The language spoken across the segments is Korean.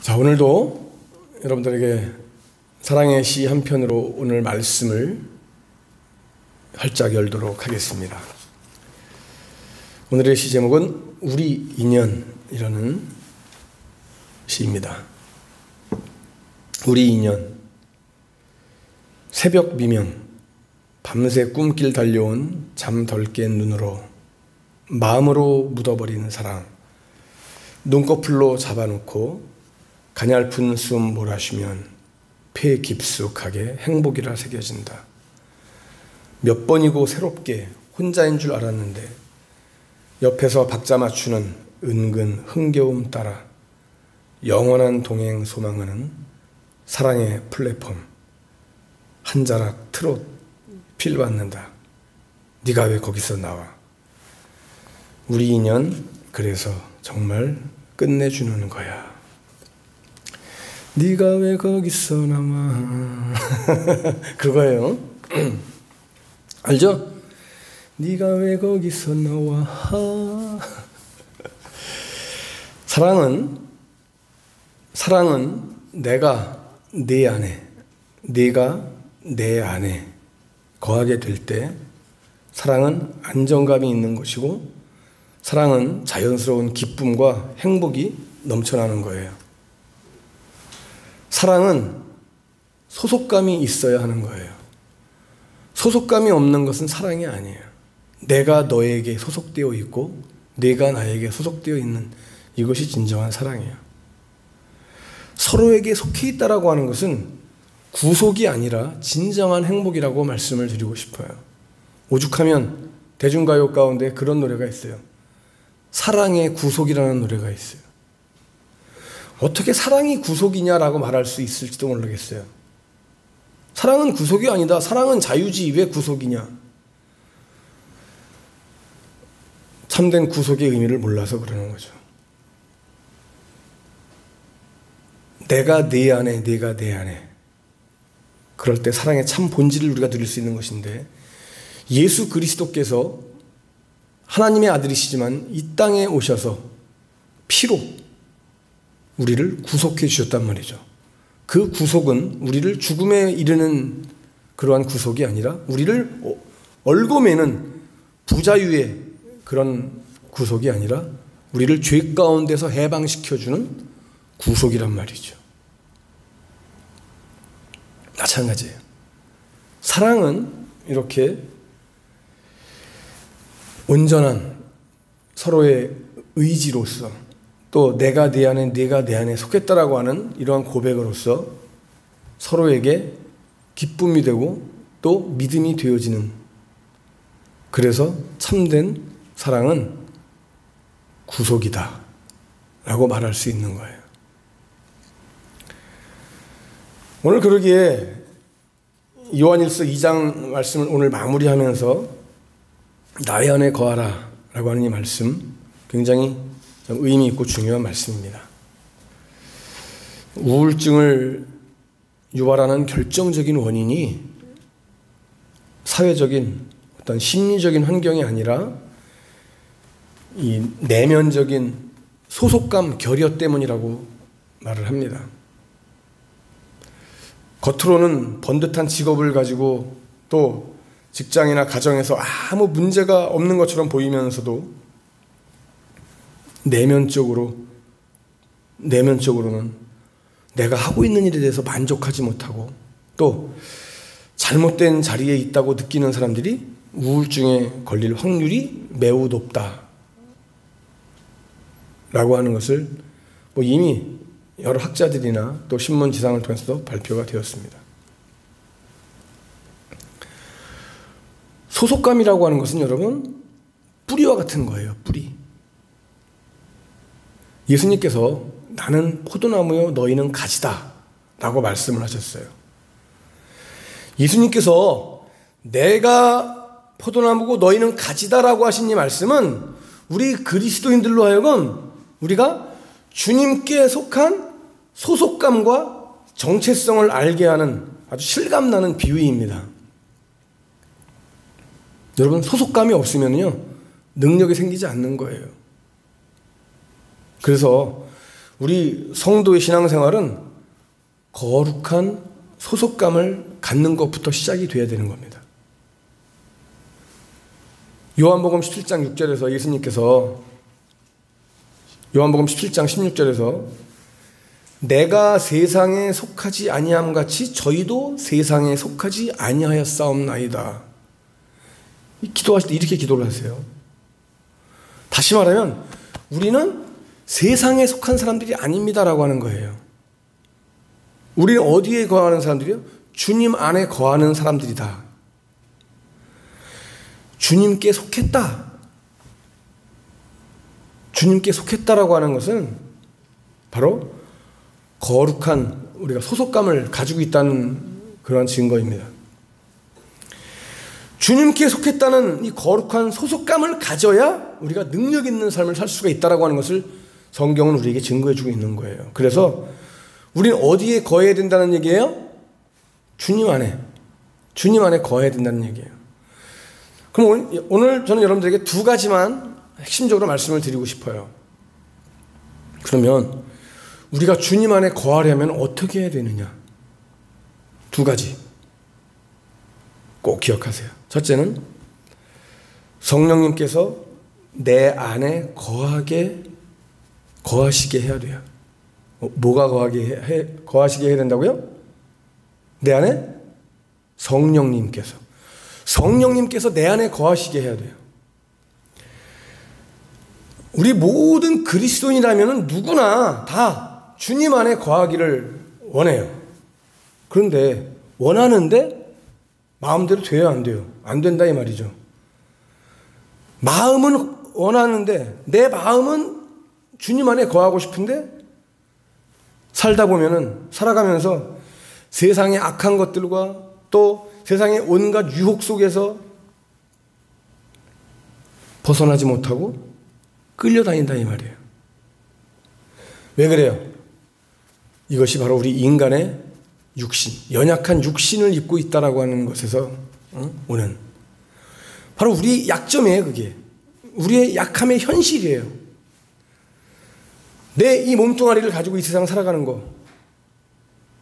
자, 오늘도 여러분들에게 사랑의 시 한 편으로 오늘 말씀을 활짝 열도록 하겠습니다. 오늘의 시 제목은 우리 인연이라는 시입니다. 우리 인연. 새벽 미명, 밤새 꿈길 달려온 잠 덜 깬 눈으로 마음으로 묻어버리는 사랑, 눈꺼풀로 잡아놓고 가냘픈 숨 몰아쉬면 폐 깊숙하게 행복이라 새겨진다. 몇 번이고 새롭게 혼자인 줄 알았는데 옆에서 박자 맞추는 은근 흥겨움 따라 영원한 동행 소망하는 사랑의 플랫폼. 한 자락 트롯 필 받는다. 네가 왜 거기서 나와. 우리 인연 그래서 정말 끝내주는 거야. 네가 왜 거기서 나와. 그거예요. 알죠? 네가 왜 거기서 나와. 사랑은 내가 내 안에, 네가 내 안에 거하게 될 때 사랑은 안정감이 있는 것이고 사랑은 자연스러운 기쁨과 행복이 넘쳐나는 거예요. 사랑은 소속감이 있어야 하는 거예요. 소속감이 없는 것은 사랑이 아니에요. 내가 너에게 소속되어 있고 내가 나에게 소속되어 있는 이것이 진정한 사랑이에요. 서로에게 속해 있다라고 하는 것은 구속이 아니라 진정한 행복이라고 말씀을 드리고 싶어요. 오죽하면 대중가요 가운데 그런 노래가 있어요. 사랑의 구속이라는 노래가 있어요. 어떻게 사랑이 구속이냐라고 말할 수 있을지도 모르겠어요. 사랑은 구속이 아니다. 사랑은 자유지. 왜 구속이냐? 참된 구속의 의미를 몰라서 그러는 거죠. 내가 내 안에, 네가 내 안에. 그럴 때 사랑의 참 본질을 우리가 누릴 수 있는 것인데 예수 그리스도께서 하나님의 아들이시지만 이 땅에 오셔서 피로 우리를 구속해 주셨단 말이죠. 그 구속은 우리를 죽음에 이르는 그러한 구속이 아니라 우리를 얽어매는 부자유의 그런 구속이 아니라 우리를 죄 가운데서 해방시켜주는 구속이란 말이죠. 마찬가지예요. 사랑은 이렇게 온전한 서로의 의지로서 또 내가 내 안에 네가 내 안에 속했다라고 하는 이러한 고백으로서 서로에게 기쁨이 되고 또 믿음이 되어지는, 그래서 참된 사랑은 구속이다 라고 말할 수 있는 거예요. 오늘 그러기에 요한일서 2장 말씀을 오늘 마무리하면서 나의 안에 거하라 라고 하는 이 말씀 굉장히 의미 있고 중요한 말씀입니다. 우울증을 유발하는 결정적인 원인이 사회적인 어떤 심리적인 환경이 아니라 이 내면적인 소속감, 결여 때문이라고 말을 합니다. 겉으로는 번듯한 직업을 가지고 또 직장이나 가정에서 아무 문제가 없는 것처럼 보이면서도 내면적으로는 내가 하고 있는 일에 대해서 만족하지 못하고 또 잘못된 자리에 있다고 느끼는 사람들이 우울증에 걸릴 확률이 매우 높다 라고 하는 것을 이미 여러 학자들이나 또 신문 지상을 통해서도 발표가 되었습니다. 소속감이라고 하는 것은 여러분 뿌리와 같은 거예요. 뿌리. 예수님께서 나는 포도나무요 너희는 가지다 라고 말씀을 하셨어요. 예수님께서 내가 포도나무고 너희는 가지다 라고 하신 이 말씀은 우리 그리스도인들로 하여금 우리가 주님께 속한 소속감과 정체성을 알게 하는 아주 실감나는 비유입니다. 여러분 소속감이 없으면요 능력이 생기지 않는 거예요. 그래서 우리 성도의 신앙생활은 거룩한 소속감을 갖는 것부터 시작이 돼야 되는 겁니다. 요한복음 17장 6절에서 예수님께서 요한복음 17장 16절에서 내가 세상에 속하지 아니함 같이 저희도 세상에 속하지 아니하였사옵나이다. 기도하실 때 이렇게 기도를 하세요. 다시 말하면 우리는 세상에 속한 사람들이 아닙니다라고 하는 거예요. 우리는 어디에 거하는 사람들이요? 주님 안에 거하는 사람들이다. 주님께 속했다. 주님께 속했다라고 하는 것은 바로 거룩한 우리가 소속감을 가지고 있다는 그런 증거입니다. 주님께 속했다는 이 거룩한 소속감을 가져야 우리가 능력 있는 삶을 살 수가 있다라고 하는 것을 성경은 우리에게 증거해 주고 있는 거예요. 그래서 우리는 어디에 거해야 된다는 얘기예요? 주님 안에. 주님 안에 거해야 된다는 얘기예요. 그럼 오늘 저는 여러분들에게 두 가지만 핵심적으로 말씀을 드리고 싶어요. 그러면 우리가 주님 안에 거하려면 어떻게 해야 되느냐? 두 가지 꼭 기억하세요. 첫째는 성령님께서 내 안에 거하시게 해야 돼요. 뭐가 거하시게 해야 된다고요? 내 안에 성령님께서 내 안에 거하시게 해야 돼요. 우리 모든 그리스도인이라면 누구나 다 주님 안에 거하기를 원해요. 그런데 원하는데 마음대로 돼요, 안 돼요? 안 된다 이 말이죠. 마음은 원하는데 내 마음은 주님 안에 거하고 싶은데 살아가면서 세상의 악한 것들과 또 세상의 온갖 유혹 속에서 벗어나지 못하고 끌려다닌다 이 말이에요. 왜 그래요? 이것이 바로 우리 인간의 육신, 연약한 육신을 입고 있다라고 하는 것에서 오는 바로 우리의 약점이에요. 그게 우리의 약함의 현실이에요. 내 이 몸뚱아리를 가지고 이 세상 살아가는 거.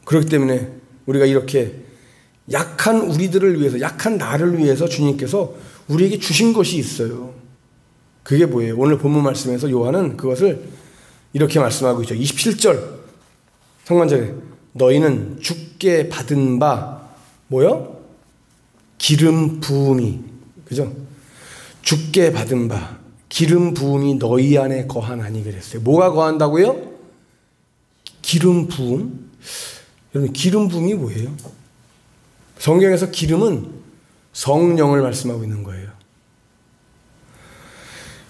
그렇기 때문에 우리가 이렇게 약한 우리들을 위해서, 약한 나를 위해서 주님께서 우리에게 주신 것이 있어요. 그게 뭐예요? 오늘 본문 말씀에서 요한은 그것을 이렇게 말씀하고 있죠. 27절 상반절에 너희는 주께 받은 바 뭐요? 기름 부음이, 그죠? 주께 받은 바 기름 부음이 너희 안에 거하나니 그랬어요. 뭐가 거한다고요? 기름 부음. 여러분 기름 부음이 뭐예요? 성경에서 기름은 성령을 말씀하고 있는 거예요.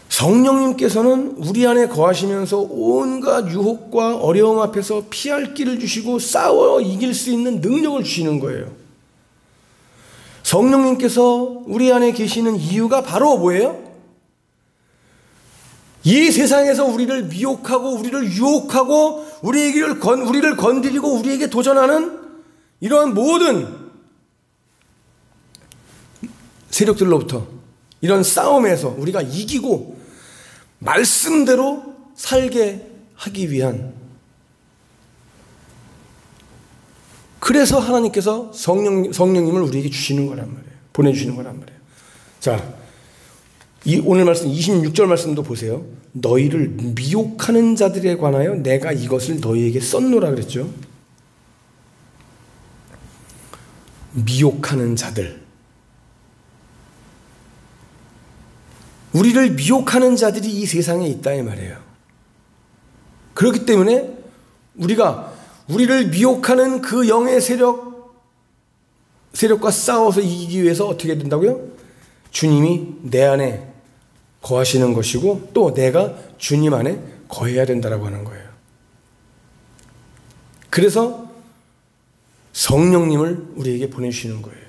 성령님께서는 우리 안에 거하시면서 온갖 유혹과 어려움 앞에서 피할 길을 주시고 싸워 이길 수 있는 능력을 주시는 거예요. 성령님께서 우리 안에 계시는 이유가 바로 뭐예요? 이 세상에서 우리를 미혹하고 우리를 유혹하고 우리를 건드리고 우리에게 도전하는 이러한 모든 세력들로부터 이런 싸움에서 우리가 이기고 말씀대로 살게 하기 위한, 그래서 하나님께서 성령님을 우리에게 주시는 거란 말이에요. 보내주시는 거란 말이에요. 자, 오늘 말씀 26절 말씀도 보세요. 너희를 미혹하는 자들에 관하여 내가 이것을 너희에게 썼노라 그랬죠. 미혹하는 자들. 우리를 미혹하는 자들이 이 세상에 있다 이 말이에요. 그렇기 때문에 우리를 미혹하는 그 영의 세력과 싸워서 이기기 위해서 어떻게 된다고요? 주님이 내 안에 거하시는 것이고 또 내가 주님 안에 거해야 된다라고 하는 거예요. 그래서 성령님을 우리에게 보내주시는 거예요.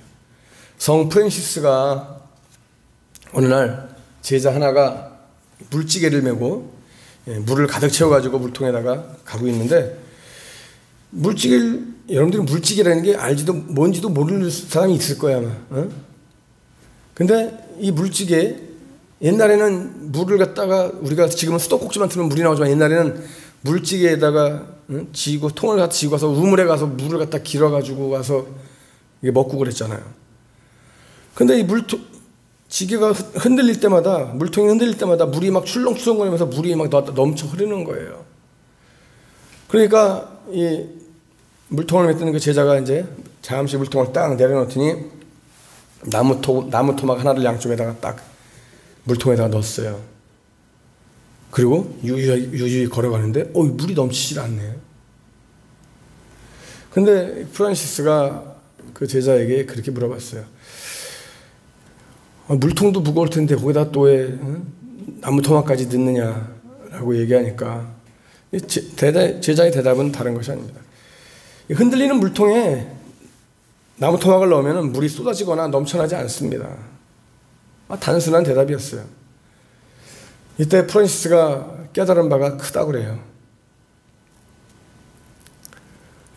성 프란시스가 어느 날 제자 하나가 물지개를 메고 물을 가득 채워가지고 물통에다가 가고 있는데, 여러분들이 물지개라는 게 알지도 뭔지도 모르는 사람이 있을 거야 아마. 근데 이 물지개, 옛날에는 물을 갖다가 우리가 지금은 수도꼭지만 틀면 물이 나오지만 옛날에는 물찌개에다가 지고 통을 갖다 지고 가서 우물에 가서 물을 갖다 길어가지고 와서 이게 먹고 그랬잖아요. 근데 이 지게가 흔들릴 때마다, 물통이 흔들릴 때마다 물이 막 출렁출렁거리면서 물이 막 넘쳐 흐르는 거예요. 그러니까 이 물통을 메뜨는 그 제자가 이제 잠시 물통을 딱 내려놓더니 나무 토막 하나를 양쪽에다가 딱 물통에다가 넣었어요. 그리고 유유히 걸어가는데 물이 넘치질 않네. 근데 프란시스가 그 제자에게 그렇게 물어봤어요. 물통도 무거울 텐데 거기다 또 왜 나무 토막까지 넣느냐라고 얘기하니까 제자의 대답은 다른 것이 아닙니다. 흔들리는 물통에 나무 토막을 넣으면 물이 쏟아지거나 넘쳐나지 않습니다. 단순한 대답이었어요. 이때 프란시스가 깨달은 바가 크다고 그래요.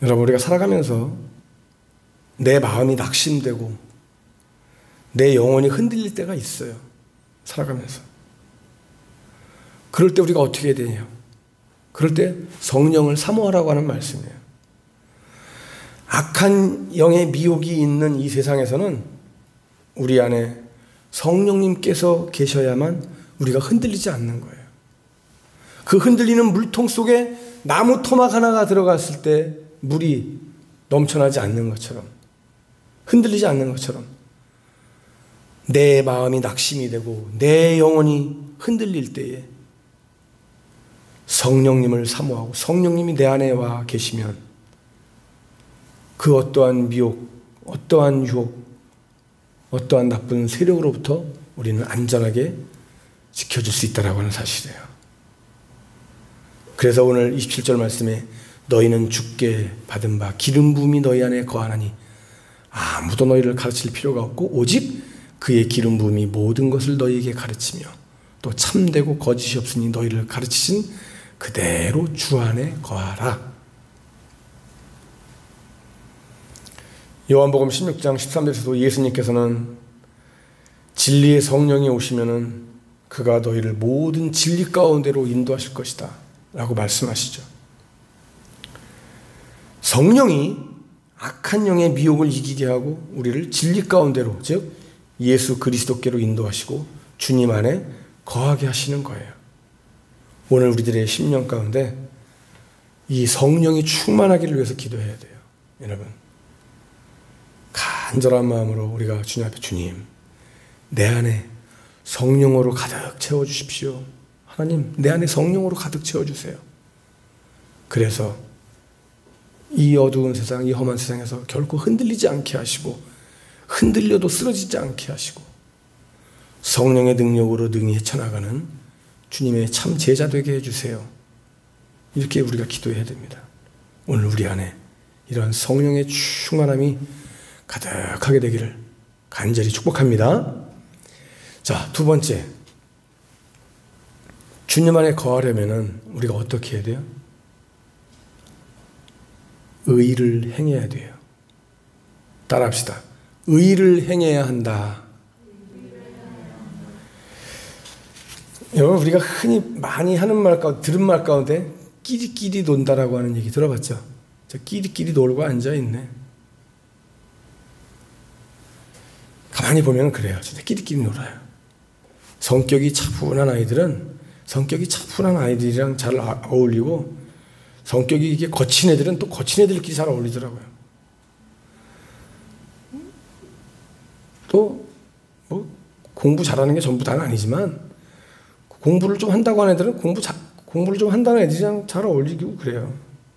여러분, 우리가 살아가면서 내 마음이 낙심되고 내 영혼이 흔들릴 때가 있어요. 살아가면서. 그럴 때 우리가 어떻게 해야 되냐? 그럴 때 성령을 사모하라고 하는 말씀이에요. 악한 영의 미혹이 있는 이 세상에서는 우리 안에 성령님께서 계셔야만 우리가 흔들리지 않는 거예요. 그 흔들리는 물통 속에 나무 토막 하나가 들어갔을 때 물이 넘쳐나지 않는 것처럼, 흔들리지 않는 것처럼 내 마음이 낙심이 되고 내 영혼이 흔들릴 때에 성령님을 사모하고 성령님이 내 안에 와 계시면 그 어떠한 미혹, 어떠한 유혹, 어떠한 나쁜 세력으로부터 우리는 안전하게 지켜줄 수 있다라고 하는 사실이에요. 그래서 오늘 27절 말씀에 너희는 주께 받은 바 기름 부음이 너희 안에 거하나니 아무도 너희를 가르칠 필요가 없고 오직 그의 기름 부음이 모든 것을 너희에게 가르치며 또 참되고 거짓이 없으니 너희를 가르치신 그대로 주 안에 거하라. 요한복음 16장 13절에서도 예수님께서는 진리의 성령이 오시면은 그가 너희를 모든 진리 가운데로 인도하실 것이다 라고 말씀하시죠. 성령이 악한 영의 미혹을 이기게 하고 우리를 진리 가운데로, 즉 예수 그리스도께로 인도하시고 주님 안에 거하게 하시는 거예요. 오늘 우리들의 심령 가운데 이 성령이 충만하기를 위해서 기도해야 돼요. 여러분, 간절한 마음으로 우리가 주님 앞에, 주님, 내 안에 성령으로 가득 채워주십시오. 하나님, 내 안에 성령으로 가득 채워주세요. 그래서 이 어두운 세상, 이 험한 세상에서 결코 흔들리지 않게 하시고 흔들려도 쓰러지지 않게 하시고 성령의 능력으로 능히 헤쳐나가는 주님의 참 제자 되게 해주세요. 이렇게 우리가 기도해야 됩니다. 오늘 우리 안에 이러한 성령의 충만함이 가득하게 되기를 간절히 축복합니다. 자, 두 번째, 주님 안에 거하려면 우리가 어떻게 해야 돼요? 의를 행해야 돼요. 따라합시다. 의를 행해야 한다. 여러분, 우리가 흔히 많이 하는 말 가운데, 들은 말 가운데 끼리끼리 논다라고 하는 얘기 들어봤죠? 저 끼리끼리 놀고 앉아있네. 가만히 보면 그래요. 진짜 끼리끼리 놀아요. 성격이 차분한 아이들이랑 잘 어울리고, 성격이 이게 거친 애들은 또 거친 애들끼리 잘 어울리더라고요. 또 뭐 공부 잘하는 게 전부 다는 아니지만 공부를 좀 한다고 하는 애들은 공부를 좀 한다는 애들이랑 잘 어울리고 그래요.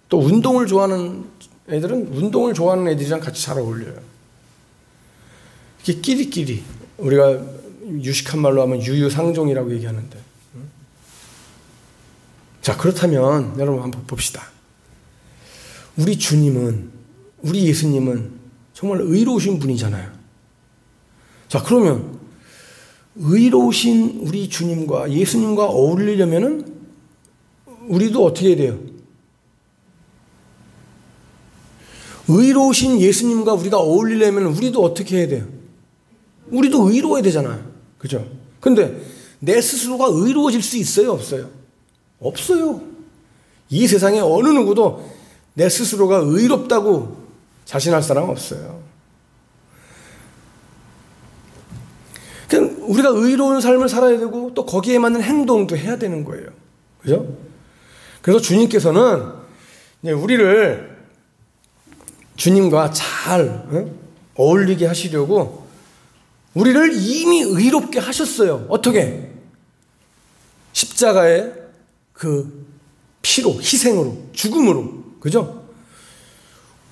또 운동을 좋아하는 애들은 운동을 좋아하는 애들이랑 같이 잘 어울려요. 이게 끼리끼리, 우리가 유식한 말로 하면 유유상종이라고 얘기하는데, 자, 그렇다면 여러분 한번 봅시다. 우리 주님은, 우리 예수님은 정말 의로우신 분이잖아요. 자, 그러면 의로우신 우리 주님과 예수님과 어울리려면은 우리도 어떻게 해야 돼요? 의로우신 예수님과 우리가 어울리려면 우리도 어떻게 해야 돼요? 우리도 의로워야 되잖아요. 그죠? 근데 내 스스로가 의로워질 수 있어요? 없어요? 없어요. 이 세상에 어느 누구도 내 스스로가 의롭다고 자신할 사람 없어요. 그냥 우리가 의로운 삶을 살아야 되고 또 거기에 맞는 행동도 해야 되는 거예요. 그죠? 그래서 주님께서는 우리를 주님과 잘 어울리게 하시려고 우리를 이미 의롭게 하셨어요. 어떻게? 십자가의 그 피로, 희생으로, 죽음으로. 그죠?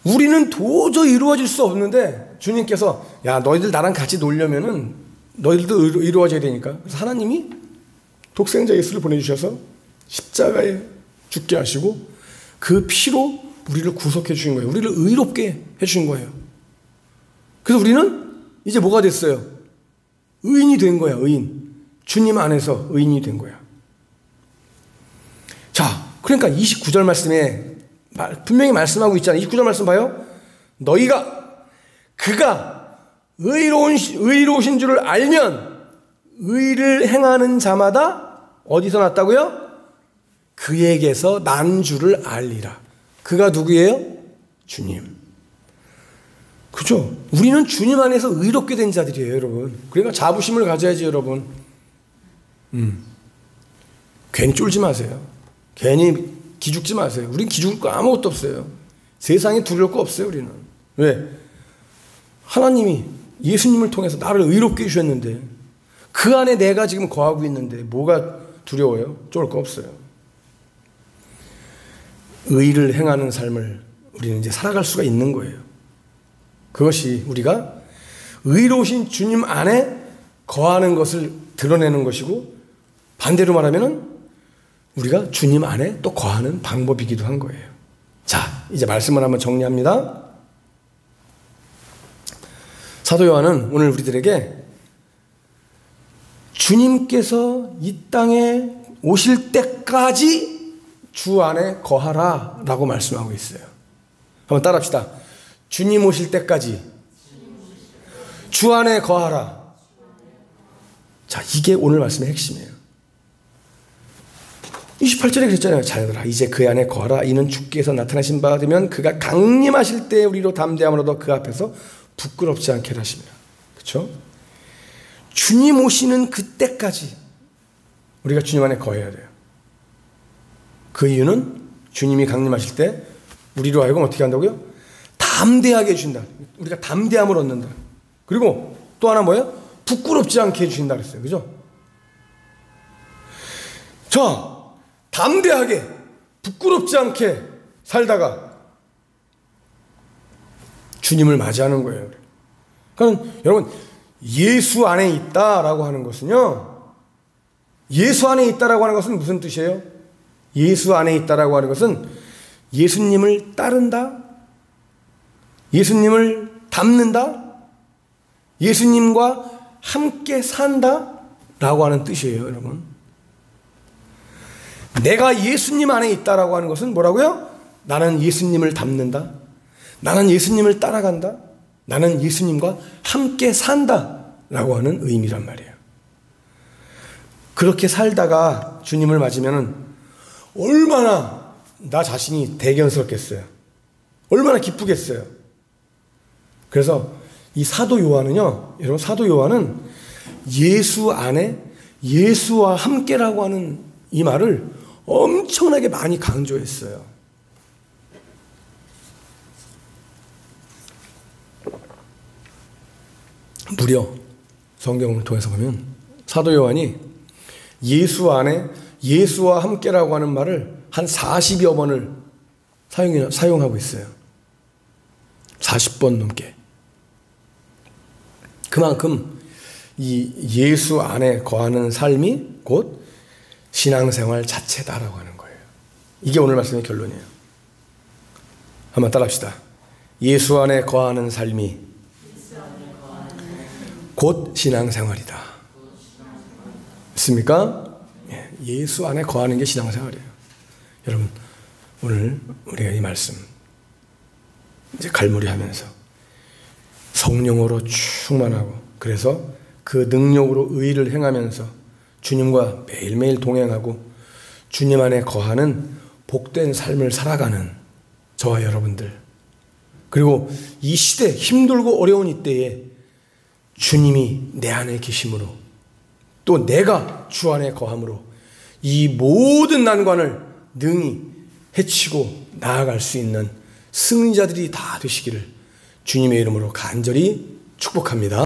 우리는 도저히 이루어질 수 없는데 주님께서 야, 너희들 나랑 같이 놀려면은 너희들도 이루어져야 되니까. 그래서 하나님이 독생자 예수를 보내주셔서 십자가에 죽게 하시고 그 피로 우리를 구속해 주신 거예요. 우리를 의롭게 해 주신 거예요. 그래서 우리는 이제 뭐가 됐어요? 의인이 된 거야, 의인. 주님 안에서 의인이 된 거야. 자, 그러니까 29절 말씀에 분명히 말씀하고 있잖아요. 29절 말씀 봐요. 너희가 그가 의로우신 줄을 알면 의를 행하는 자마다 어디서 났다고요? 그에게서 난 줄을 알리라. 그가 누구예요? 주님. 그죠? 우리는 주님 안에서 의롭게 된 자들이에요, 여러분. 그러니까 자부심을 가져야지, 여러분. 괜히 쫄지 마세요. 괜히 기죽지 마세요. 우린 기죽을 거 아무것도 없어요. 세상에 두려울 거 없어요, 우리는. 왜? 하나님이 예수님을 통해서 나를 의롭게 해주셨는데 그 안에 내가 지금 거하고 있는데 뭐가 두려워요? 쫄 거 없어요. 의를 행하는 삶을 우리는 이제 살아갈 수가 있는 거예요. 그것이 우리가 의로우신 주님 안에 거하는 것을 드러내는 것이고 반대로 말하면 우리가 주님 안에 또 거하는 방법이기도 한 거예요. 자, 이제 말씀을 한번 정리합니다. 사도 요한은 오늘 우리들에게 주님께서 이 땅에 오실 때까지 주 안에 거하라 라고 말씀하고 있어요. 한번 따라합시다. 주님 오실 때까지 주 안에 거하라. 자, 이게 오늘 말씀의 핵심이에요. 28절에 그랬잖아요. 자녀들아, 이제 그 안에 거하라. 이는 주께서 나타나신 바 되면 그가 강림하실 때 우리로 담대함으로도 그 앞에서 부끄럽지 않게 하십니다. 그렇죠? 주님 오시는 그때까지 우리가 주님 안에 거해야 돼요. 그 이유는 주님이 강림하실 때 우리로 하여금 어떻게 한다고요? 담대하게 해주신다. 우리가 담대함을 얻는다. 그리고 또 하나 뭐예요? 부끄럽지 않게 해주신다 그랬어요. 그죠? 자, 담대하게 부끄럽지 않게 살다가 주님을 맞이하는 거예요. 그러니까 여러분, 예수 안에 있다라고 하는 것은요, 예수 안에 있다라고 하는 것은 무슨 뜻이에요? 예수 안에 있다라고 하는 것은 예수님을 따른다, 예수님을 닮는다, 예수님과 함께 산다라고 하는 뜻이에요, 여러분. 내가 예수님 안에 있다라고 하는 것은 뭐라고요? 나는 예수님을 닮는다, 나는 예수님을 따라간다, 나는 예수님과 함께 산다라고 하는 의미란 말이에요. 그렇게 살다가 주님을 맞으면 얼마나 나 자신이 대견스럽겠어요. 얼마나 기쁘겠어요. 그래서 이 사도 요한은요, 여러분, 사도 요한은 예수 안에 예수와 함께라고 하는 이 말을 엄청나게 많이 강조했어요. 무려 성경을 통해서 보면 사도 요한이 예수 안에 예수와 함께라고 하는 말을 한 40여 번을 사용하고 있어요. 40번 넘게. 그만큼 이 예수 안에 거하는 삶이 곧 신앙생활 자체다라고 하는 거예요. 이게 오늘 말씀의 결론이에요. 한번 따라합시다. 예수 안에 거하는 삶이 곧 신앙생활이다. 맞습니까? 예수 안에 거하는 게 신앙생활이에요. 여러분, 오늘 우리가 이 말씀 이제 갈무리하면서 성령으로 충만하고, 그래서 그 능력으로 의를 행하면서 주님과 매일매일 동행하고 주님 안에 거하는 복된 삶을 살아가는 저와 여러분들, 그리고 이 시대, 힘들고 어려운 이때에 주님이 내 안에 계심으로, 또 내가 주 안에 거함으로 이 모든 난관을 능히 헤치고 나아갈 수 있는 승리자들이 다 되시기를 주님의 이름으로 간절히 축복합니다.